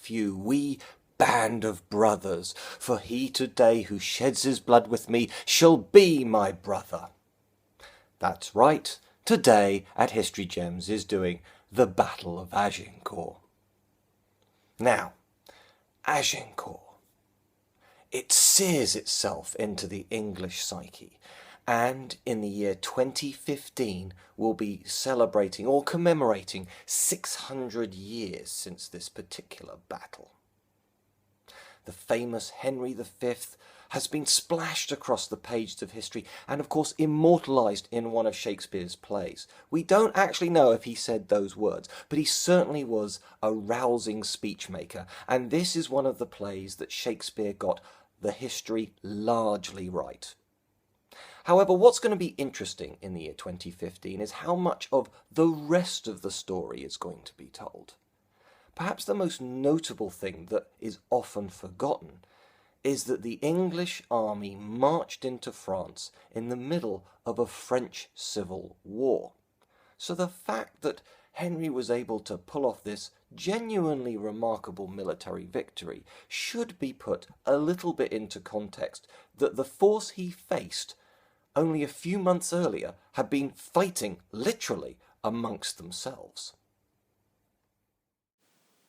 few, we band of brothers, for he today who sheds his blood with me shall be my brother. That's right, today at History Gems is doing the Battle of Agincourt. Now, Agincourt. It sears itself into the English psyche, and in the year 2015 we'll be celebrating or commemorating 600 years since this particular battle. The famous Henry V has been splashed across the pages of history and of course immortalised in one of Shakespeare's plays. We don't actually know if he said those words, but he certainly was a rousing speechmaker, and this is one of the plays that Shakespeare got the history largely right. However, what's going to be interesting in the year 2015 is how much of the rest of the story is going to be told. Perhaps the most notable thing that is often forgotten is that the English army marched into France in the middle of a French civil war. So the fact that Henry was able to pull off this genuinely remarkable military victory should be put a little bit into context that the force he faced only a few months earlier had been fighting literally amongst themselves.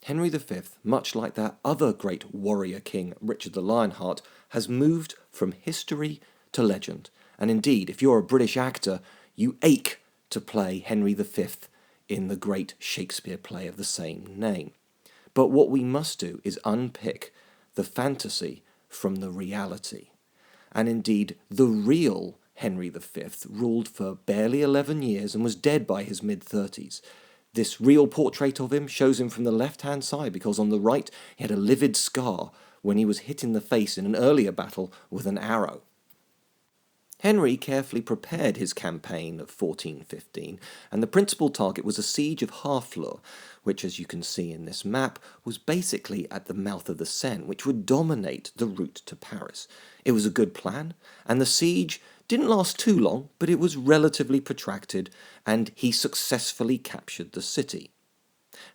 Henry V, much like that other great warrior king, Richard the Lionheart, has moved from history to legend. And indeed, if you're a British actor, you ache to play Henry V in the great Shakespeare play of the same name. But what we must do is unpick the fantasy from the reality. And indeed, the real Henry V ruled for barely 11 years and was dead by his mid-30s. This real portrait of him shows him from the left-hand side because on the right he had a livid scar when he was hit in the face in an earlier battle with an arrow. Henry carefully prepared his campaign of 1415, and the principal target was a siege of Harfleur, which, as you can see in this map, was basically at the mouth of the Seine, which would dominate the route to Paris. It was a good plan, and the siege didn't last too long, but it was relatively protracted, and he successfully captured the city.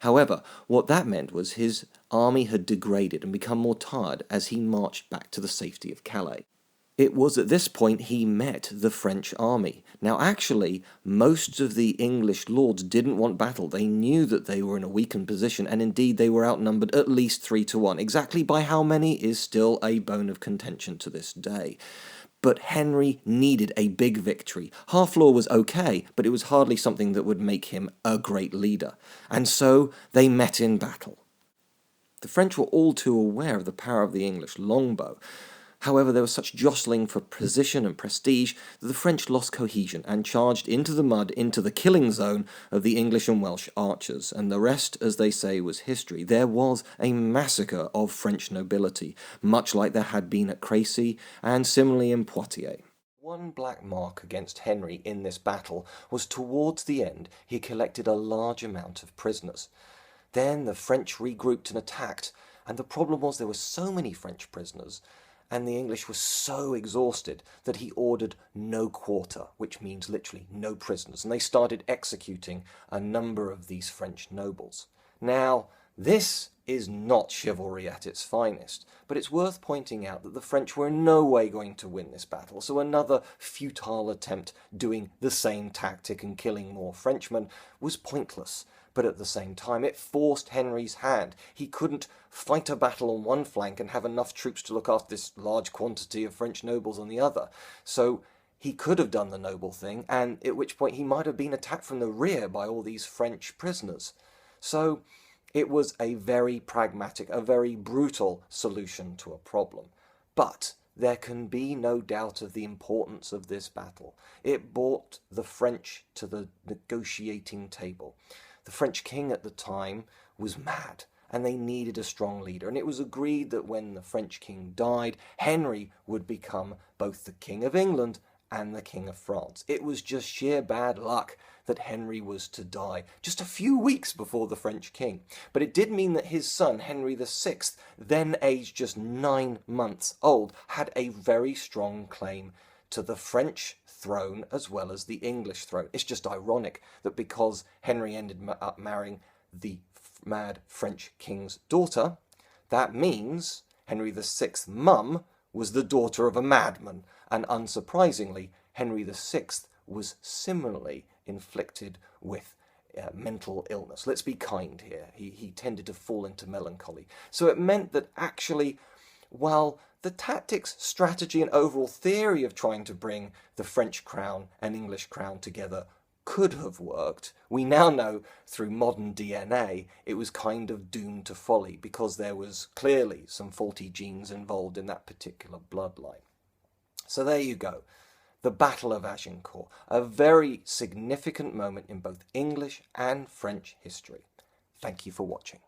However, what that meant was his army had degraded and become more tired as he marched back to the safety of Calais. It was at this point he met the French army. Now actually, most of the English lords didn't want battle. They knew that they were in a weakened position, and indeed they were outnumbered at least 3-1. Exactly by how many is still a bone of contention to this day. But Henry needed a big victory. Harfleur was okay, but it was hardly something that would make him a great leader. And so they met in battle. The French were all too aware of the power of the English longbow. However, there was such jostling for position and prestige that the French lost cohesion and charged into the mud, into the killing zone of the English and Welsh archers, and the rest, as they say, was history. There was a massacre of French nobility, much like there had been at Crécy and similarly in Poitiers. One black mark against Henry in this battle was towards the end he collected a large amount of prisoners. Then the French regrouped and attacked, and the problem was there were so many French prisoners and the English were so exhausted that he ordered no quarter, which means literally no prisoners, and they started executing a number of these French nobles. Now, this is not chivalry at its finest, but it's worth pointing out that the French were in no way going to win this battle, so another futile attempt doing the same tactic and killing more Frenchmen was pointless. But at the same time, it forced Henry's hand. He couldn't fight a battle on one flank and have enough troops to look after this large quantity of French nobles on the other. So he could have done the noble thing, and at which point he might have been attacked from the rear by all these French prisoners. So it was a very pragmatic, a very brutal solution to a problem. But there can be no doubt of the importance of this battle. It brought the French to the negotiating table. The French king at the time was mad, and they needed a strong leader, and it was agreed that when the French king died, Henry would become both the King of England and the King of France. It was just sheer bad luck that Henry was to die just a few weeks before the French king. But it did mean that his son, Henry VI, then aged just 9 months old, had a very strong claim to the French throne as well as the English throne. It's just ironic that because Henry ended up marrying the mad French king's daughter, That means Henry VI's mum was the daughter of a madman, and unsurprisingly, Henry VI was similarly inflicted with mental illness. Let's be kind here. He tended to fall into melancholy. So it meant that actually, while the tactics, strategy, and overall theory of trying to bring the French crown and English crown together could have worked, we now know through modern DNA it was kind of doomed to folly because there was clearly some faulty genes involved in that particular bloodline. So there you go. The Battle of Agincourt, a very significant moment in both English and French history. Thank you for watching.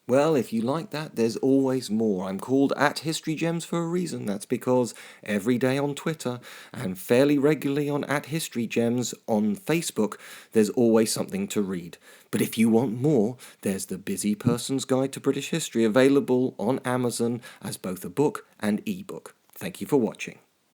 Well, if you like that, there's always more. I'm called @HistoryGems for a reason. That's because every day on Twitter and fairly regularly on @HistoryGems on Facebook, there's always something to read. But if you want more, there's the Busy Person's Guide to British History available on Amazon as both a book and ebook. Thank you for watching.